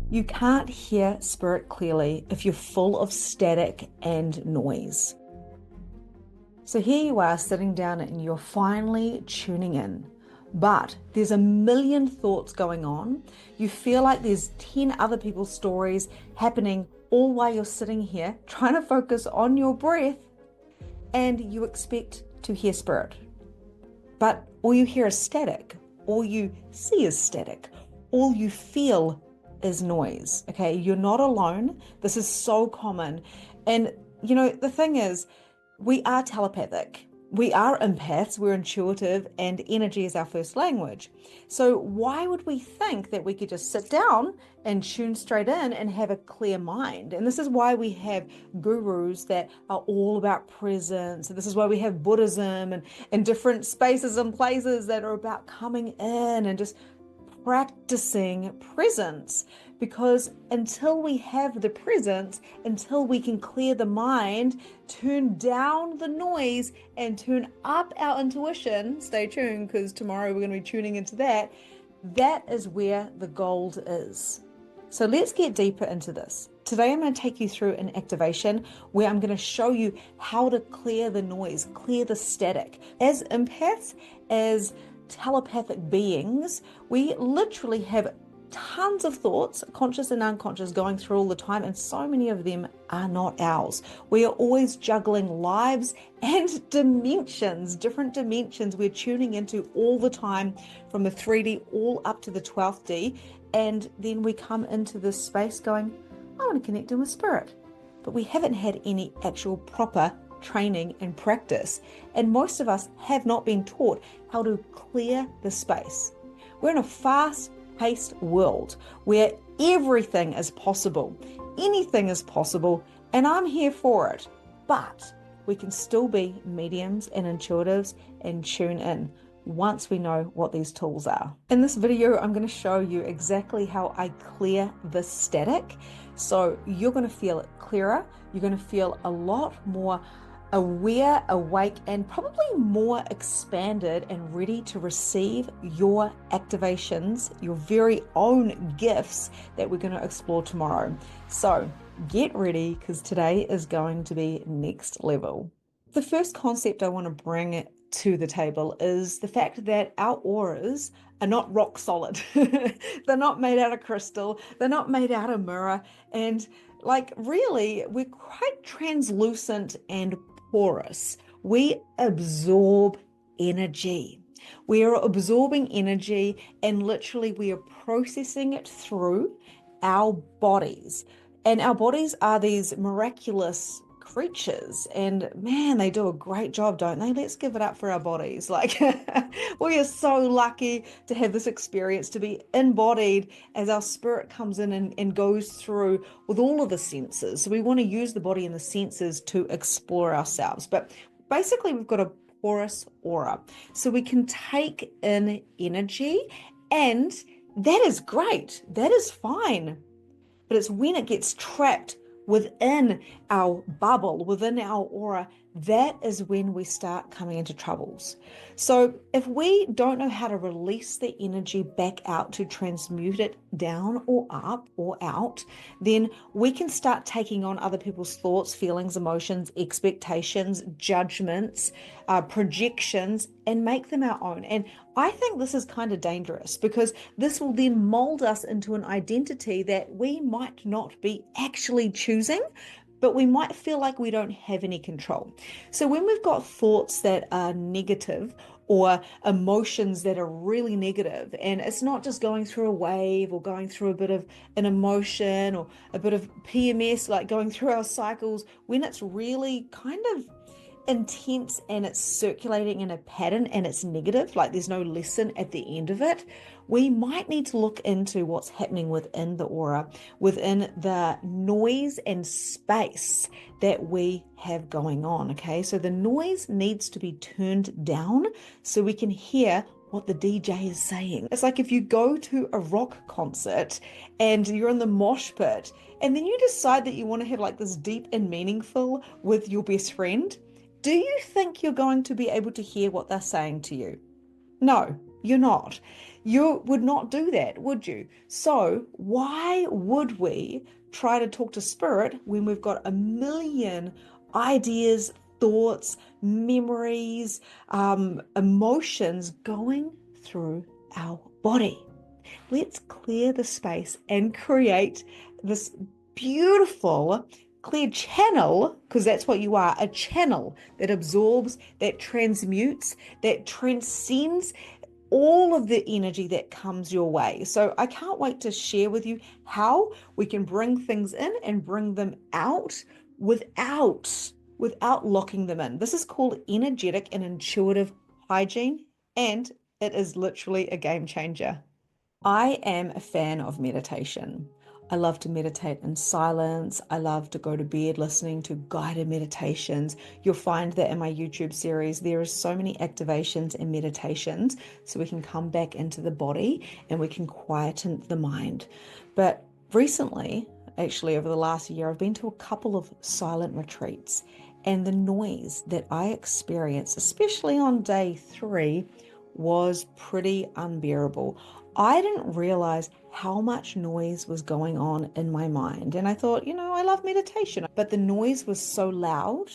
You can't hear spirit clearly if you're full of static and noise. So here you are sitting down and you're finally tuning in, but there's a million thoughts going on. You feel like there's 10 other people's stories happening all while you're sitting here trying to focus on your breath, and you expect to hear spirit. But all you hear is static, all you see is static, all you feel is noise. Okay, you're not alone. This is so common. And the thing is, we are telepathic. We are empaths, we're intuitive, and energy is our first language. So why would we think that we could just sit down and tune straight in and have a clear mind? And this is why we have gurus that are all about presence. And this is why we have Buddhism and different spaces and places that are about coming in and just practicing presence, because until we have the presence, until we can clear the mind, turn down the noise and turn up our intuition, stay tuned because tomorrow we're going to be tuning into that, that is where the gold is. So let's get deeper into this. Today I'm going to take you through an activation where I'm going to show you how to clear the noise, clear the static. As empaths, as telepathic beings, we literally have tons of thoughts, conscious and unconscious, going through all the time, and so many of them are not ours. We are always juggling lives and dimensions, different dimensions we're tuning into all the time, from the 3D all up to the 12th D, and then we come into this space going, I want to connect in with spirit. But we haven't had any actual proper training and practice, and most of us have not been taught how to clear the space. We're in a fast-paced world where everything is possible, anything is possible, and I'm here for it. But we can still be mediums and intuitives and tune in once we know what these tools are. In this video, I'm going to show you exactly how I clear the static. So you're going to feel it clearer. You're going to feel a lot more aware, awake, and probably more expanded and ready to receive your activations, your very own gifts that we're going to explore tomorrow. So get ready, because today is going to be next level. The first concept I want to bring to the table is the fact that our auras are not rock solid. They're not made out of crystal. They're not made out of mirror. And really, we're quite translucent and porous. We absorb energy. We are absorbing energy, and literally we are processing it through our bodies. And our bodies are these miraculous creatures, and man, they do a great job, don't they? Let's give it up for our bodies. We are so lucky to have this experience, to be embodied as our spirit comes in and goes through with all of the senses. So we want to use the body and the senses to explore ourselves. But basically, we've got a porous aura, so we can take in energy, and that is great. That is fine. But it's when it gets trapped within our bubble, within our aura, that is when we start coming into troubles. So if we don't know how to release the energy back out, to transmute it down or up or out, then we can start taking on other people's thoughts, feelings, emotions, expectations, judgments, projections, and make them our own. And I think this is kind of dangerous, because this will then mold us into an identity that we might not be actually choosing, but we might feel like we don't have any control. So when we've got thoughts that are negative, or emotions that are really negative, and it's not just going through a wave or going through a bit of an emotion or a bit of PMS, like going through our cycles, when it's really kind of intense and it's circulating in a pattern and it's negative, like there's no lesson at the end of it, we might need to look into what's happening within the aura, within the noise and space that we have going on. Okay, so the noise needs to be turned down so we can hear what the DJ is saying. It's like if you go to a rock concert and you're in the mosh pit, and then you decide that you want to have like this deep and meaningful with your best friend. Do you think you're going to be able to hear what they're saying to you? No, you're not. You would not do that, would you? So why would we try to talk to spirit when we've got a million ideas, thoughts, memories, emotions going through our body? Let's clear the space and create this beautiful clear channel, because that's what you are, a channel that absorbs, that transmutes, that transcends all of the energy that comes your way. So I can't wait to share with you how we can bring things in and bring them out without locking them in. This is called energetic and intuitive hygiene, and it is literally a game changer. I am a fan of meditation. I love to meditate in silence. I love to go to bed listening to guided meditations. You'll find that in my YouTube series, there are so many activations and meditations so we can come back into the body and we can quieten the mind. But recently, actually over the last year, I've been to a couple of silent retreats, and the noise that I experienced, especially on day 3, was pretty unbearable. I didn't realize how much noise was going on in my mind. And I thought, I love meditation, but the noise was so loud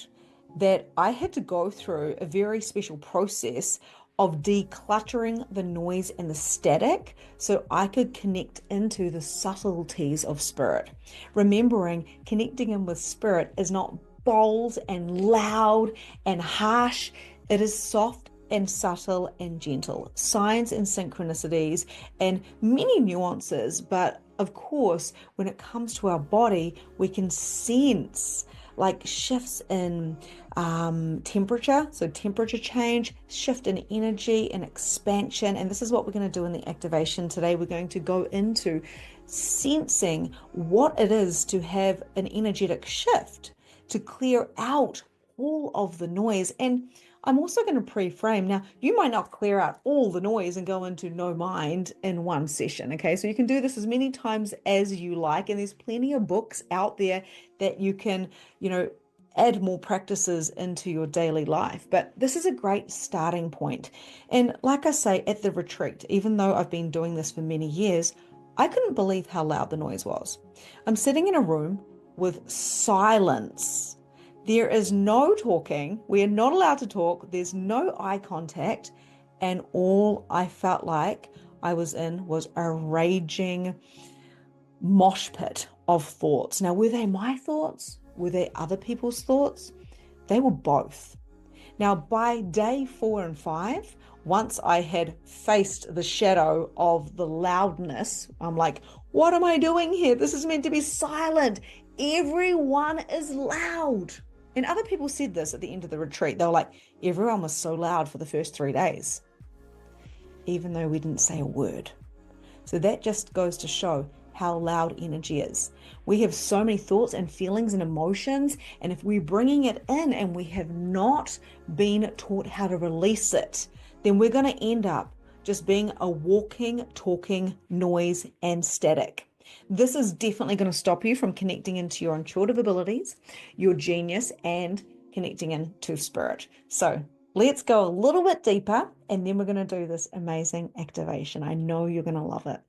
that I had to go through a very special process of decluttering the noise and the static so I could connect into the subtleties of spirit. Remembering connecting in with spirit is not bold and loud and harsh. It is soft and subtle and gentle, signs and synchronicities and many nuances. But of course, when it comes to our body, we can sense like shifts in temperature, so temperature change, shift in energy and expansion. And this is what we're going to do in the activation today. We're going to go into sensing what it is to have an energetic shift, to clear out all of the noise. And I'm also going to pre-frame. Now, you might not clear out all the noise and go into no mind in one session, okay? So you can do this as many times as you like, and there's plenty of books out there that you can, add more practices into your daily life. But this is a great starting point. And like I say, at the retreat, even though I've been doing this for many years, I couldn't believe how loud the noise was. I'm sitting in a room with silence. There is no talking. We are not allowed to talk. There's no eye contact. And all I felt like I was in was a raging mosh pit of thoughts. Now, were they my thoughts? Were they other people's thoughts? They were both. Now, by day 4 and 5, once I had faced the shadow of the loudness, I'm like, what am I doing here? This is meant to be silent. Everyone is loud. And other people said this at the end of the retreat. They were like, everyone was so loud for the first 3 days, even though we didn't say a word. So that just goes to show how loud energy is. We have so many thoughts and feelings and emotions, and if we're bringing it in and we have not been taught how to release it, then we're going to end up just being a walking, talking noise and static. This is definitely going to stop you from connecting into your intuitive abilities, your genius, and connecting into spirit. So let's go a little bit deeper, and then we're going to do this amazing activation. I know you're going to love it.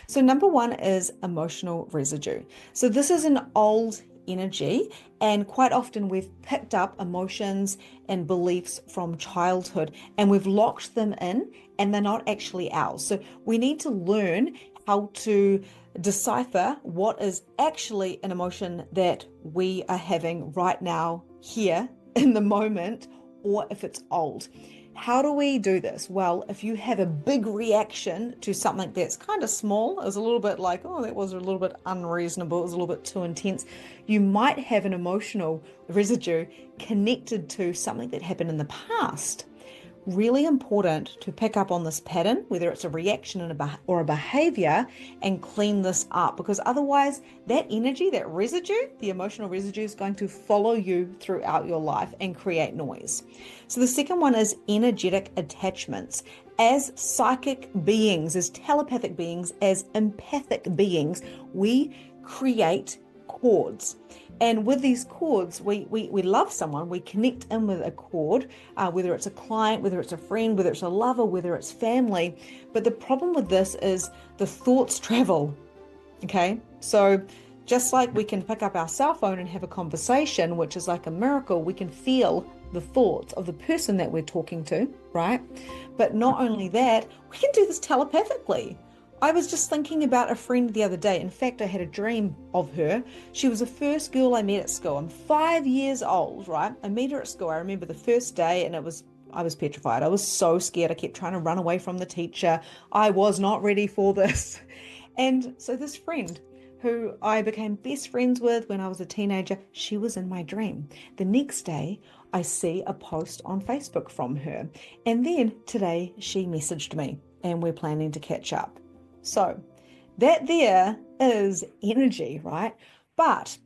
So number 1 is emotional residue. So this is an old energy, and quite often we've picked up emotions and beliefs from childhood and we've locked them in, and they're not actually ours. So we need to learn how to decipher what is actually an emotion that we are having right now, here in the moment, or if it's old. How do we do this? Well, if you have a big reaction to something that's kind of small, it was a little bit like, oh, that was a little bit unreasonable, it was a little bit too intense, you might have an emotional residue connected to something that happened in the past. Really important to pick up on this pattern, whether it's a reaction or a behavior, and clean this up, because otherwise that energy, that residue, the emotional residue, is going to follow you throughout your life and create noise. So the second one is energetic attachments. As psychic beings, as telepathic beings, as empathic beings, we create chords. And with these chords, we love someone, we connect in with a chord, whether it's a client, whether it's a friend, whether it's a lover, whether it's family. But the problem with this is the thoughts travel, okay? So just like we can pick up our cell phone and have a conversation, which is like a miracle, we can feel the thoughts of the person that we're talking to, right? But not only that, we can do this telepathically. I was just thinking about a friend the other day. In fact, I had a dream of her. She was the first girl I met at school. I'm 5 years old, right? I met her at school. I remember the first day, and I was petrified. I was so scared. I kept trying to run away from the teacher. I was not ready for this. And so this friend who I became best friends with when I was a teenager, she was in my dream. The next day, I see a post on Facebook from her. And then today she messaged me and we're planning to catch up. So that there is energy, right? But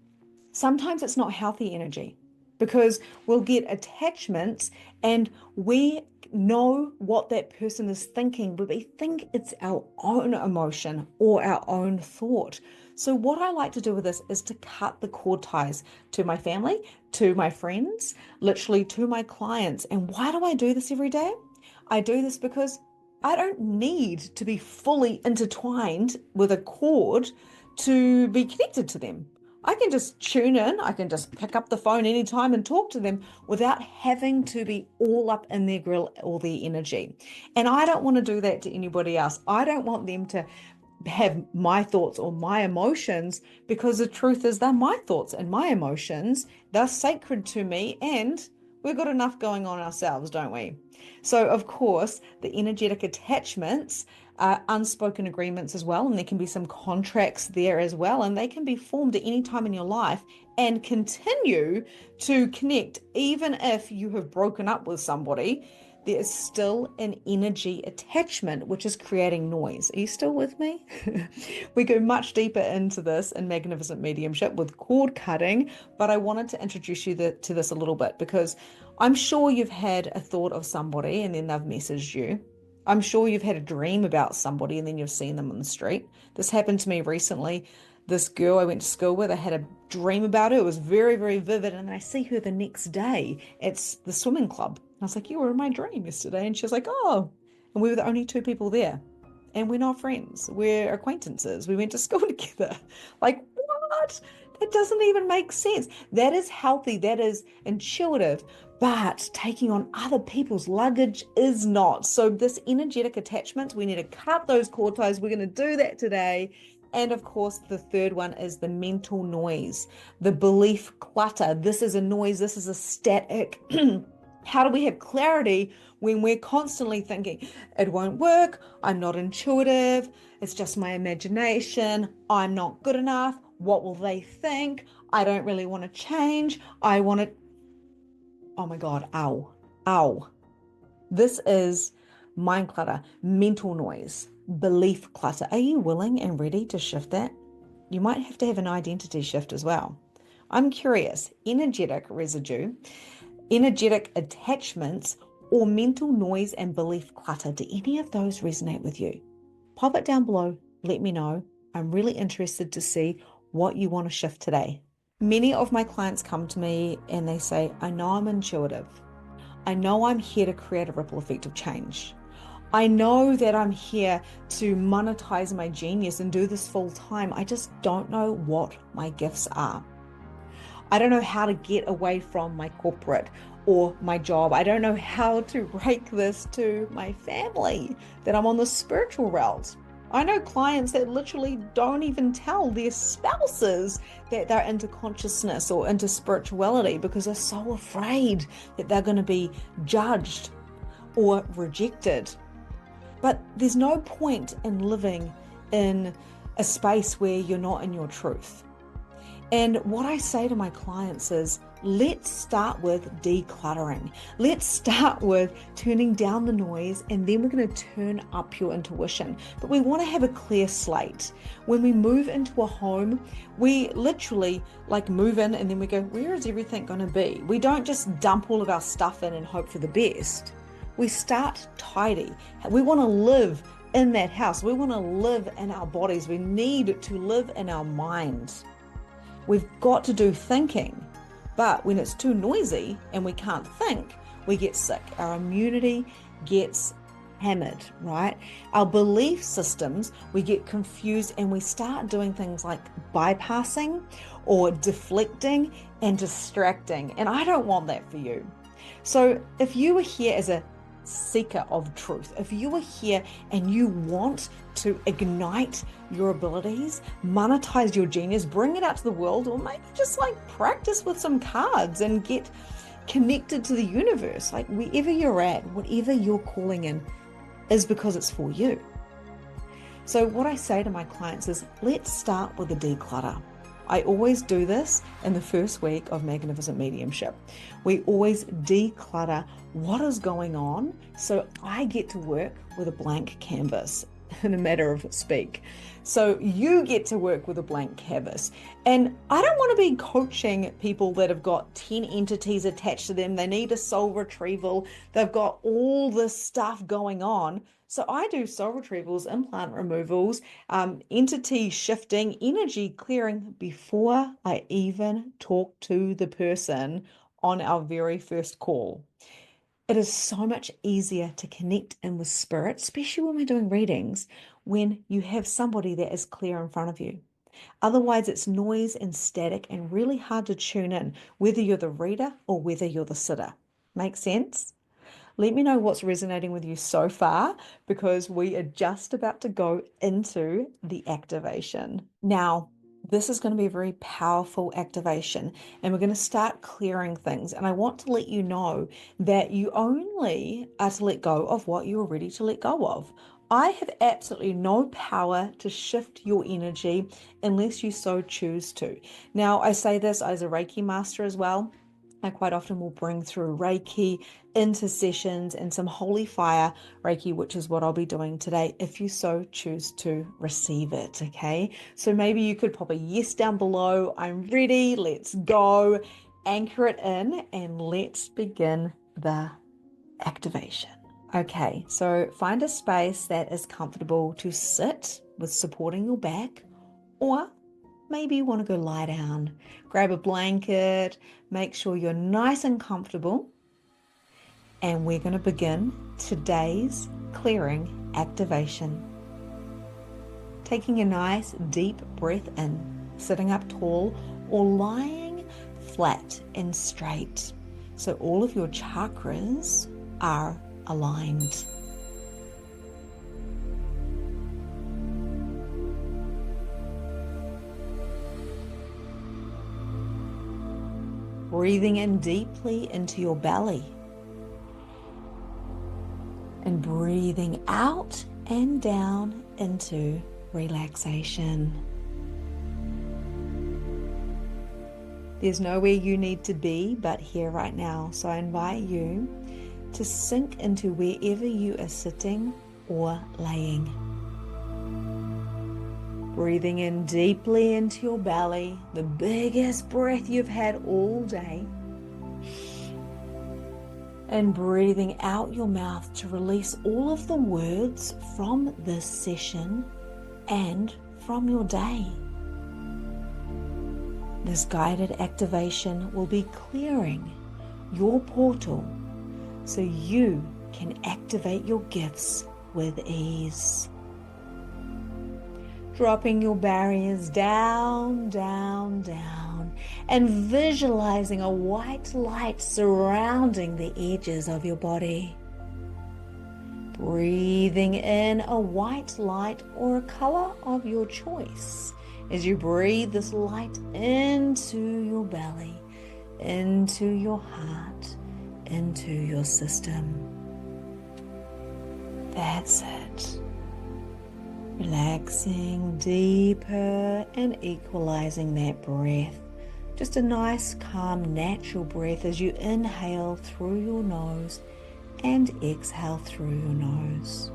sometimes it's not healthy energy because we'll get attachments and we know what that person is thinking, but we think it's our own emotion or our own thought. So what I like to do with this is to cut the cord ties to my family, to my friends, literally to my clients. And why do I do this every day? I do this because I don't need to be fully intertwined with a cord to be connected to them. I can just tune in, I can just pick up the phone anytime and talk to them without having to be all up in their grill or their energy. And I don't want to do that to anybody else. I don't want them to have my thoughts or my emotions, because the truth is they're my thoughts and my emotions. They're sacred to me, and we've got enough going on ourselves, don't we? So, of course, the energetic attachments are unspoken agreements as well, and there can be some contracts there as well, and they can be formed at any time in your life and continue to connect even if you have broken up with somebody. There is still an energy attachment, which is creating noise. Are you still with me? We go much deeper into this in Magnificent Mediumship with cord cutting, but I wanted to introduce you to this a little bit because I'm sure you've had a thought of somebody and then they've messaged you. I'm sure you've had a dream about somebody and then you've seen them on the street. This happened to me recently. This girl I went to school with, I had a dream about her. It was very, very vivid. And then I see her the next day at the swimming club. I was like, you were in my dream yesterday. And she was like, oh. And we were the only two people there. And we're not friends. We're acquaintances. We went to school together. Like, what? That doesn't even make sense. That is healthy. That is intuitive. But taking on other people's luggage is not. So this energetic attachment, we need to cut those cord ties. We're going to do that today. And of course, the third one is the mental noise, the belief clutter. This is a noise. This is a static. How do we have clarity when we're constantly thinking, it won't work, I'm not intuitive, it's just my imagination, I'm not good enough, what will they think, I don't really want to change, I want to, oh my God, ow. This is mind clutter, mental noise, belief clutter. Are you willing and ready to shift that? You might have to have an identity shift as well. I'm curious, energetic residue, energetic attachments, or mental noise and belief clutter. Do any of those resonate with you? Pop it down below. Let me know. I'm really interested to see what you want to shift today. Many of my clients come to me and they say, I know I'm intuitive. I know I'm here to create a ripple effect of change. I know that I'm here to monetize my genius and do this full time. I just don't know what my gifts are. I don't know how to get away from my corporate or my job. I don't know how to break this to my family, that I'm on the spiritual route. I know clients that literally don't even tell their spouses that they're into consciousness or into spirituality because they're so afraid that they're going to be judged or rejected. But there's no point in living in a space where you're not in your truth. And what I say to my clients is, let's start with decluttering. Let's start with turning down the noise, and then we're going to turn up your intuition. But we want to have a clear slate. When we move into a home, we literally move in and then we go, where is everything going to be? We don't just dump all of our stuff in and hope for the best. We start tidy. We want to live in that house. We want to live in our bodies. We need to live in our minds. We've got to do thinking. But when it's too noisy and we can't think, we get sick. Our immunity gets hammered, right? Our belief systems, we get confused and we start doing things like bypassing or deflecting and distracting. And I don't want that for you. So if you were here as a seeker of truth, if you were here and you want to ignite your abilities, monetize your genius, bring it out to the world, or maybe just like practice with some cards and get connected to the universe, like wherever you're at, whatever you're calling in is because it's for you. So what I say to my clients is, let's start with a declutter. I always do this in the first week of Magnificent Mediumship. We always declutter what is going on so I get to work with a blank canvas, in a matter of speak. So you get to work with a blank canvas. And I don't want to be coaching people that have got 10 entities attached to them. They need a soul retrieval. They've got all this stuff going on. So I do soul retrievals, implant removals, entity shifting, energy clearing before I even talk to the person on our very first call. It is so much easier to connect in with spirit, especially when we're doing readings, when you have somebody that is clear in front of you. Otherwise, it's noise and static and really hard to tune in, whether you're the reader or whether you're the sitter. Make sense? Let me know what's resonating with you so far, because we are just about to go into the activation. Now, this is going to be a very powerful activation, and we're going to start clearing things. And I want to let you know that you only are to let go of what you're ready to let go of. I have absolutely no power to shift your energy unless you so choose to. Now, I say this as a Reiki master as well. I quite often will bring through Reiki into sessions and some holy fire Reiki, which is what I'll be doing today, if you so choose to receive it, okay? So maybe you could pop a yes down below. I'm ready, let's go. Anchor it in and let's begin the activation. Okay, so find a space that is comfortable to sit with supporting your back, or maybe you want to go lie down. Grab a blanket, make sure you're nice and comfortable, and we're going to begin today's clearing activation. Taking a nice deep breath in, sitting up tall or lying flat and straight, so all of your chakras are aligned. Breathing in deeply into your belly and breathing out and down into relaxation. There's nowhere you need to be but here right now, so I invite you to sink into wherever you are sitting or laying. Breathing in deeply into your belly, the biggest breath you've had all day. And breathing out your mouth to release all of the words from this session and from your day. This guided activation will be clearing your portal so you can activate your gifts with ease. Dropping your barriers down, down, down, and visualizing a white light surrounding the edges of your body. Breathing in a white light or a color of your choice as you breathe this light into your belly, into your heart, into your system. That's it. Relaxing deeper and equalizing that breath. Just a nice, calm, natural breath as you inhale through your nose and exhale through your nose.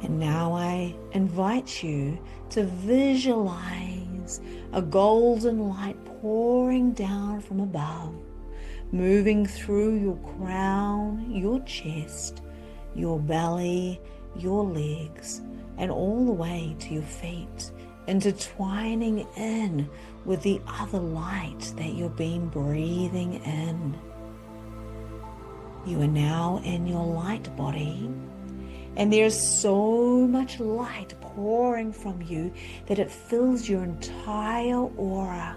And now I invite you to visualize a golden light pouring down from above, moving through your crown, your chest, your belly, your legs, and all the way to your feet intertwining in with the other light that you've been breathing in. You are now in your light body, and there's so much light pouring from you that it fills your entire aura,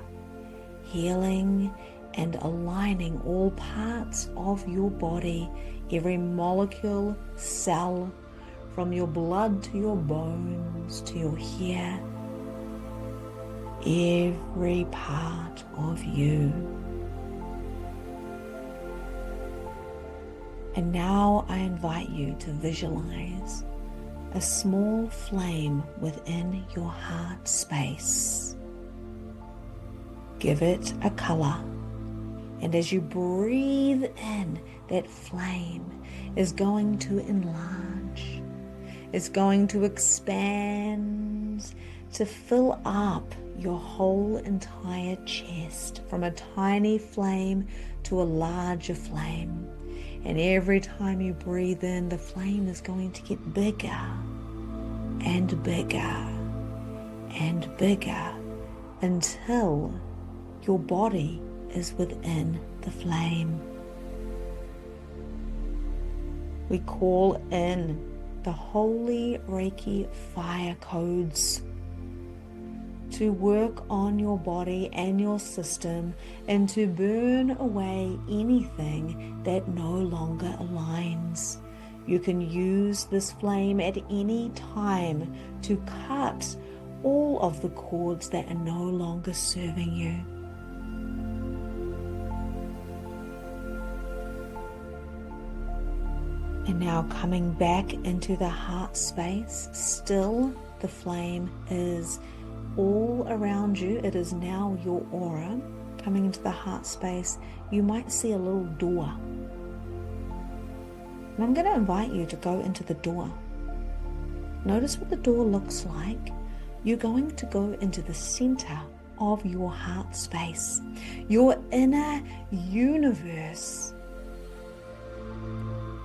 healing and aligning all parts of your body, every molecule, cell, from your blood to your bones to your hair, every part of you. And now I invite you to visualize a small flame within your heart space. Give it a color. And as you breathe in, that flame is going to enlarge. It's going to expand to fill up your whole entire chest, from a tiny flame to a larger flame. And every time you breathe in, the flame is going to get bigger and bigger and bigger until your body is within the flame. We call in the holy Reiki fire codes to work on your body and your system and to burn away anything that no longer aligns. You can use this flame at any time to cut all of the cords that are no longer serving you. And now coming back into the heart space, still the flame is all around you. It is now your aura. Coming into the heart space, you might see a little door. And I'm going to invite you to go into the door. Notice what the door looks like. You're going to go into the center of your heart space, your inner universe.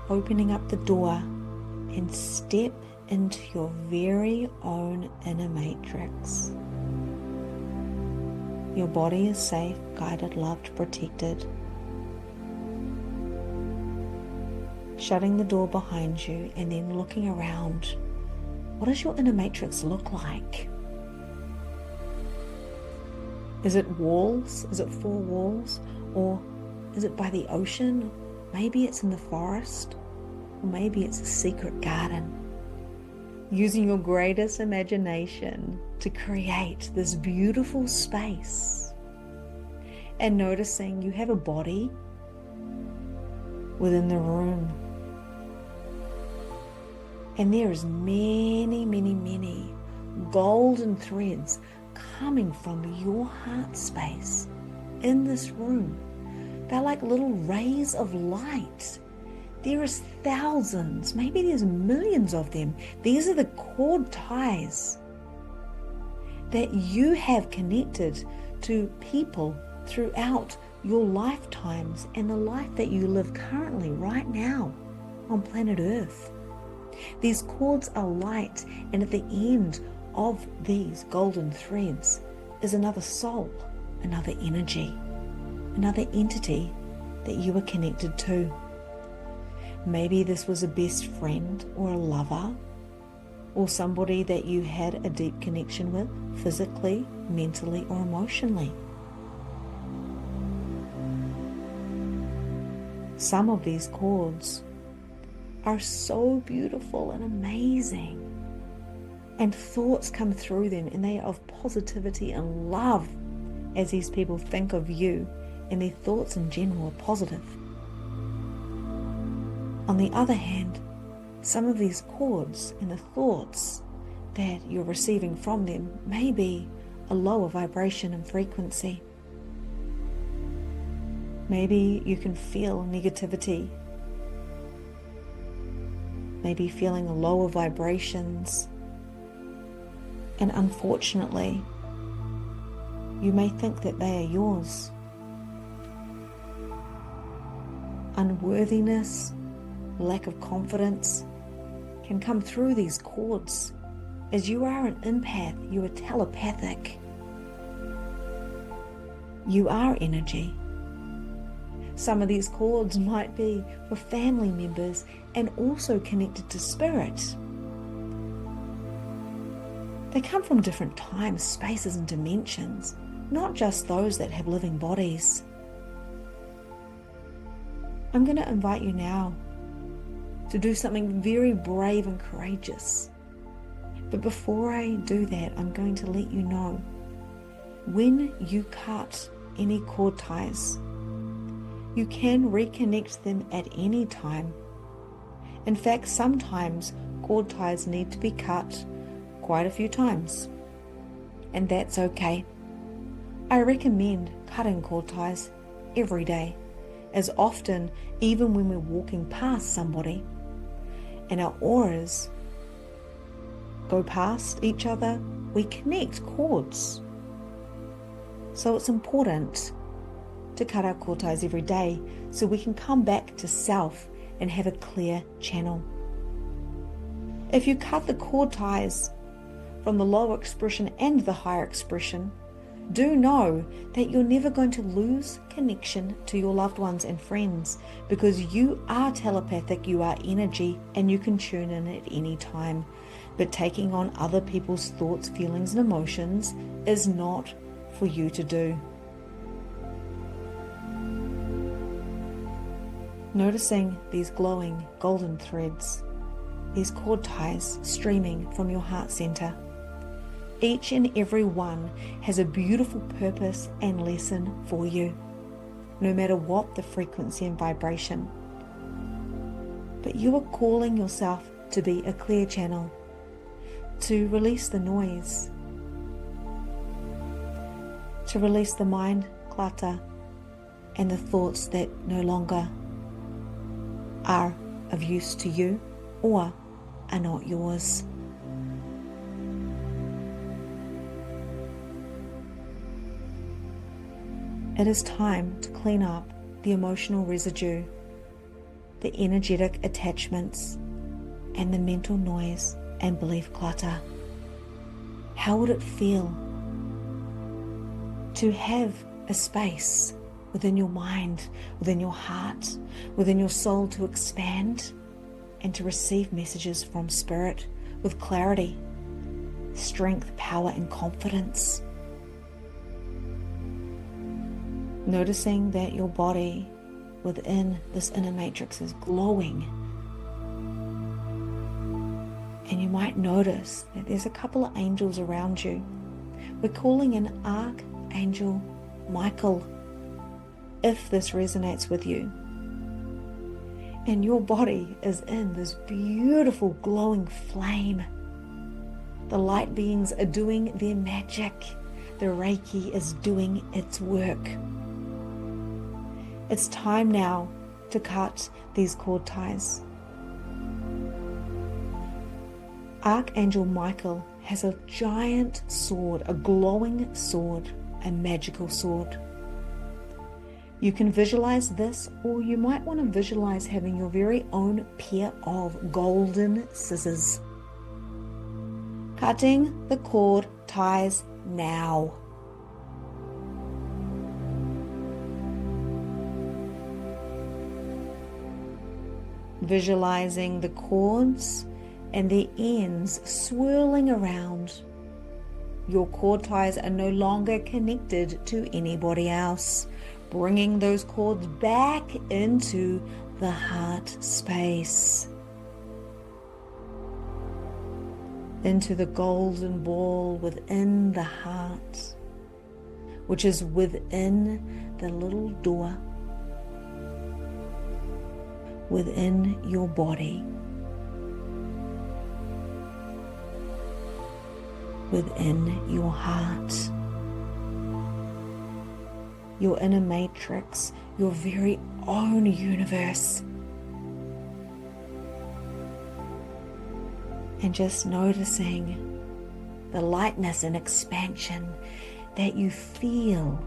Opening up the door and step into your very own inner matrix. Your body is safe, guided, loved, protected. Shutting the door behind you and then looking around. What does your inner matrix look like? Is it walls? Is it four walls? Or is it by the ocean? Maybe it's in the forest, or maybe it's a secret garden. Using your greatest imagination to create this beautiful space, and noticing you have a body within the room. And there is many, many, many golden threads coming from your heart space in this room. They're like little rays of light. There is thousands, maybe there's millions of them. These are the cord ties that you have connected to people throughout your lifetimes and the life that you live currently right now on planet Earth. These cords are light, and at the end of these golden threads is another soul, another energy, another entity that you are connected to. Maybe this was a best friend or a lover, or somebody that you had a deep connection with physically, mentally, or emotionally. Some of these cords are so beautiful and amazing, and thoughts come through them, and they are of positivity and love as these people think of you, and their thoughts in general are positive. On the other hand, some of these cords and the thoughts that you're receiving from them may be a lower vibration and frequency. Maybe you can feel negativity, maybe feeling lower vibrations, and unfortunately, you may think that they are yours. Unworthiness, lack of confidence can come through these cords, as you are an empath, you are telepathic. You are energy. Some of these cords might be for family members and also connected to spirit. They come from different times, spaces, and dimensions, not just those that have living bodies. I'm going to invite you now to do something very brave and courageous. But before I do that, I'm going to let you know, when you cut any cord ties, you can reconnect them at any time. In fact, sometimes cord ties need to be cut quite a few times, and that's okay. I recommend cutting cord ties every day, as often even when we're walking past somebody and our auras go past each other, we connect cords. So it's important to cut our cord ties every day so we can come back to self and have a clear channel. If you cut the cord ties from the lower expression and the higher expression, do know that you're never going to lose connection to your loved ones and friends, because you are telepathic, you are energy, and you can tune in at any time. But taking on other people's thoughts, feelings, and emotions is not for you to do. Noticing these glowing golden threads, these cord ties streaming from your heart center. Each and every one has a beautiful purpose and lesson for you, no matter what the frequency and vibration. But you are calling yourself to be a clear channel, to release the noise, to release the mind clutter and the thoughts that no longer are of use to you or are not yours. It is time to clean up the emotional residue, the energetic attachments, and the mental noise and belief clutter. How would it feel to have a space within your mind, within your heart, within your soul to expand and to receive messages from spirit with clarity, strength, power, and confidence? Noticing that your body within this inner matrix is glowing. And you might notice that there's a couple of angels around you. We're calling in Archangel Michael, if this resonates with you. And your body is in this beautiful glowing flame. The light beings are doing their magic. The Reiki is doing its work. It's time now to cut these cord ties. Archangel Michael has a giant sword, a glowing sword, a magical sword. You can visualize this, or you might want to visualize having your very own pair of golden scissors. Cutting the cord ties now. Visualizing the cords and the ends swirling around. Your cord ties are no longer connected to anybody else, bringing those cords back into the heart space, into the golden ball within the heart, which is within the little door within your body, within your heart, your inner matrix, your very own universe. And just noticing the lightness and expansion that you feel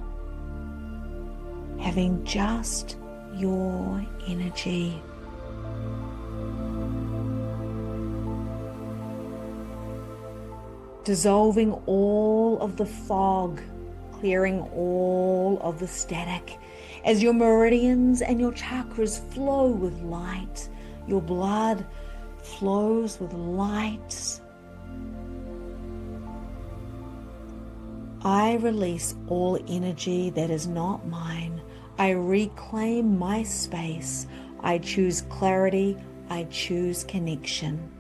having just your energy. dissolving all of the fog, clearing all of the static. As your meridians and your chakras flow with light, your blood flows with light. I release all energy that is not mine. I reclaim my space. I choose clarity. I choose connection.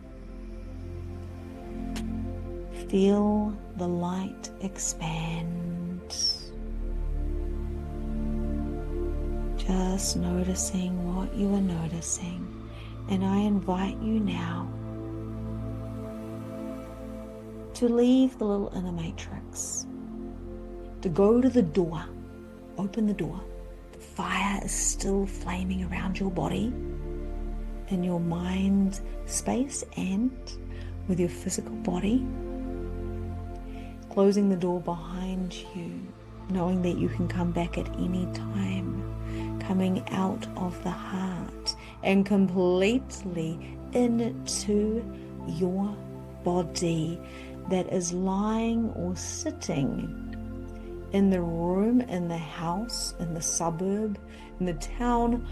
Feel the light expand. Just noticing what you are noticing. And I invite you now to leave the little inner matrix, to go to the door, open the door. The fire is still flaming around your body, in your mind space and with your physical body. Closing the door behind you, knowing that you can come back at any time, coming out of the heart and completely into your body that is lying or sitting in the room, in the house, in the suburb, in the town,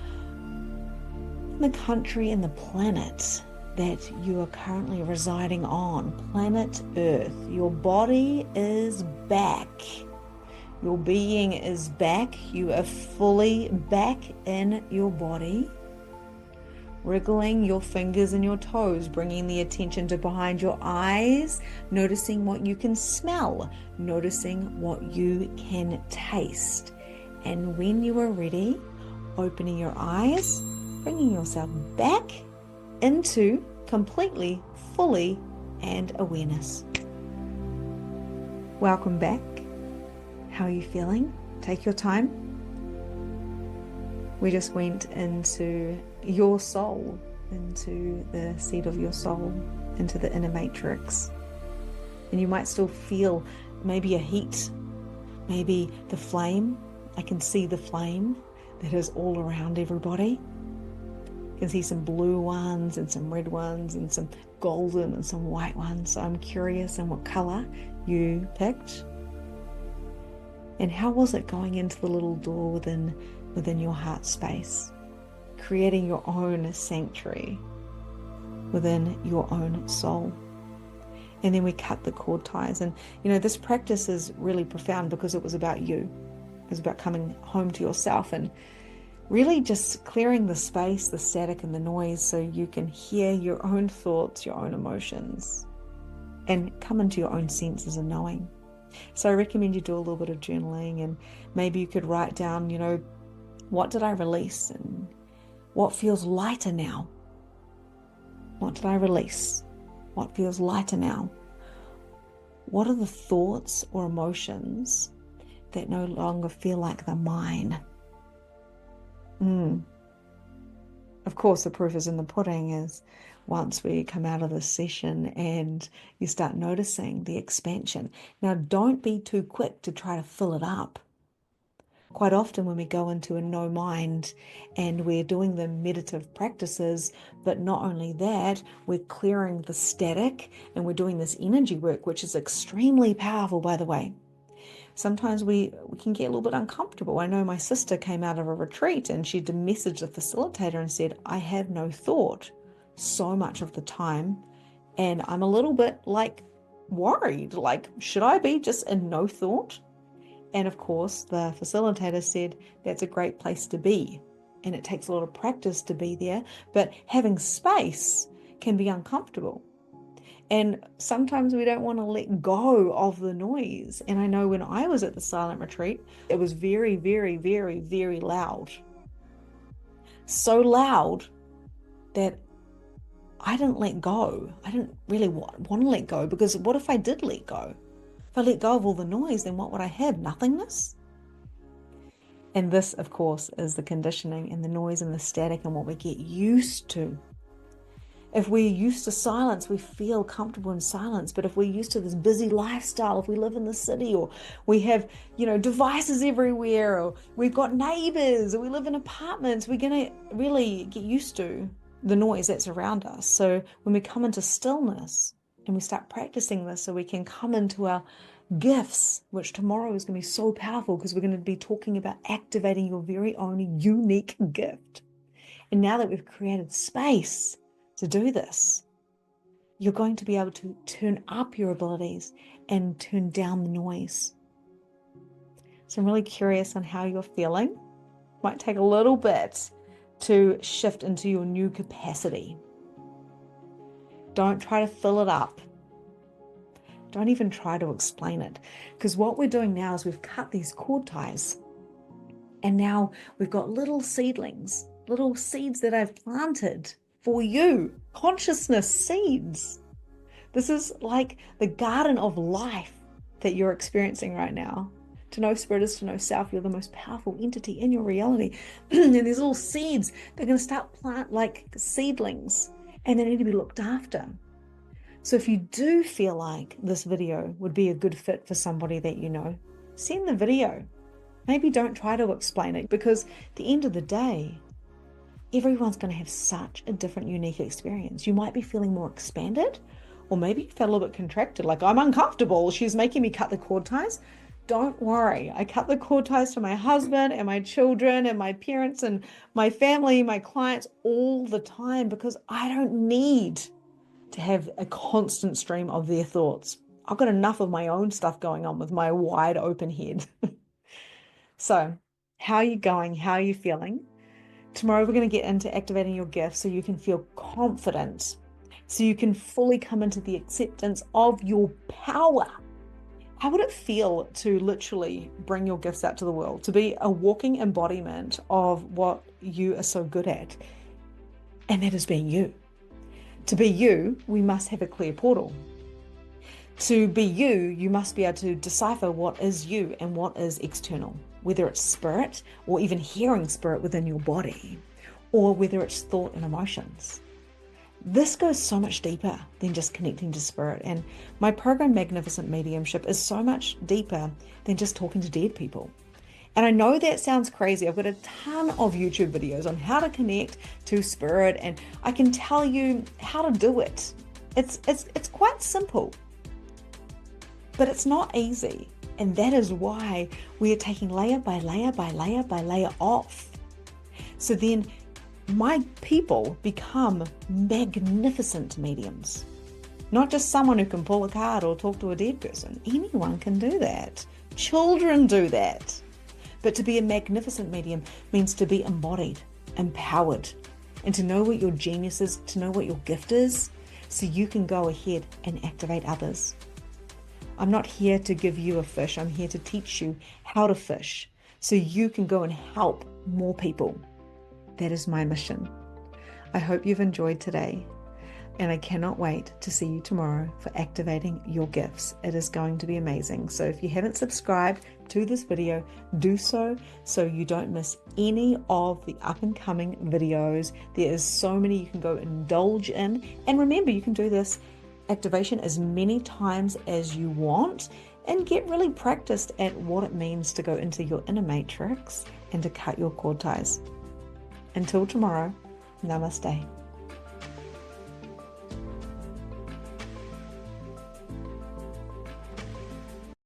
in the country, in the planet that you are currently residing on, planet Earth. Your body is back. Your being is back. You are fully back in your body. Wriggling your fingers and your toes, bringing the attention to behind your eyes, noticing what you can smell, noticing what you can taste. And when you are ready, opening your eyes, bringing yourself back into completely, fully, and awareness. Welcome back. How are you feeling? Take your time. We just went into your soul, into the seat of your soul, into the inner matrix. And you might still feel maybe a heat, maybe the flame. I can see the flame that is all around everybody. You can see some blue ones and some red ones and some golden and some white ones. So I'm curious in what color you picked. And how was it going into the little door within your heart space? Creating your own sanctuary within your own soul. And then we cut the cord ties. And this practice is really profound because it was about you. It was about coming home to yourself and really just clearing the space, the static and the noise so you can hear your own thoughts, your own emotions, and come into your own senses and knowing. So I recommend you do a little bit of journaling, and maybe you could write down, what did I release and what feels lighter now? What did I release? What feels lighter now? What are the thoughts or emotions that no longer feel like they're mine? Of course, the proof is in the pudding is once we come out of this session and you start noticing the expansion. Now, don't be too quick to try to fill it up. Quite often when we go into a no mind and we're doing the meditative practices, but not only that, we're clearing the static and we're doing this energy work, which is extremely powerful, by the way. Sometimes we can get a little bit uncomfortable. I know my sister came out of a retreat and she messaged the facilitator and said, I have no thought so much of the time. And I'm a little bit worried, should I be just in no thought? And of course, the facilitator said, that's a great place to be. And it takes a lot of practice to be there, but having space can be uncomfortable. And sometimes we don't want to let go of the noise. And I know when I was at the silent retreat, it was very, very, very, very loud. So loud that I didn't let go. I didn't really want to let go, because what if I did let go? If I let go of all the noise, then what would I have? Nothingness? And this, of course, is the conditioning and the noise and the static and what we get used to. If we're used to silence, we feel comfortable in silence. But if we're used to this busy lifestyle, if we live in the city, or we have, devices everywhere, or we've got neighbors, or we live in apartments, we're going to really get used to the noise that's around us. So when we come into stillness, and we start practicing this so we can come into our gifts, which tomorrow is going to be so powerful because we're going to be talking about activating your very own unique gift. And now that we've created space to do this, you're going to be able to turn up your abilities and turn down the noise. So I'm really curious on how you're feeling. Might take a little bit to shift into your new capacity. Don't try to fill it up. Don't even try to explain it. Because what we're doing now is we've cut these cord ties. And now we've got little seedlings, little seeds that I've planted for you. Consciousness seeds. This is like the garden of life that you're experiencing right now. To know spirit is to know self. You're the most powerful entity in your reality. And these little seeds, they're going to start plant like seedlings, and they need to be looked after. So if you do feel like this video would be a good fit for somebody that you know, send the video. Maybe don't try to explain it, because at the end of the day, everyone's going to have such a different, unique experience. You might be feeling more expanded, or maybe you felt a little bit contracted, like I'm uncomfortable. She's making me cut the cord ties. Don't worry. I cut the cord ties for my husband and my children and my parents and my family, my clients all the time, because I don't need to have a constant stream of their thoughts. I've got enough of my own stuff going on with my wide open head. So how are you going? How are you feeling? Tomorrow we're going to get into activating your gifts so you can feel confident, so you can fully come into the acceptance of your power. How would it feel to literally bring your gifts out to the world, to be a walking embodiment of what you are so good at? And that is being you. To be you, we must have a clear portal. To be you, you must be able to decipher what is you and what is external, whether it's spirit or even hearing spirit within your body, or whether it's thought and emotions. This goes so much deeper than just connecting to spirit. And my program, Magnificent Mediumship, is so much deeper than just talking to dead people. And I know that sounds crazy. I've got a ton of YouTube videos on how to connect to spirit, and I can tell you how to do it. It's quite simple, but it's not easy. And that is why we are taking layer by layer by layer by layer off. So then my people become magnificent mediums. Not just someone who can pull a card or talk to a dead person. Anyone can do that. Children do that. But to be a magnificent medium means to be embodied, empowered, and to know what your genius is, to know what your gift is, so you can go ahead and activate others. I'm not here to give you a fish. I'm here to teach you how to fish so you can go and help more people. That is my mission. I hope you've enjoyed today, and I cannot wait to see you tomorrow for activating your gifts. It is going to be amazing. So if you haven't subscribed to this video, do so you don't miss any of the up and coming videos. There is so many you can go indulge in. And remember, you can do this activation as many times as you want and get really practiced at what it means to go into your inner matrix and to cut your cord ties. Until tomorrow, namaste.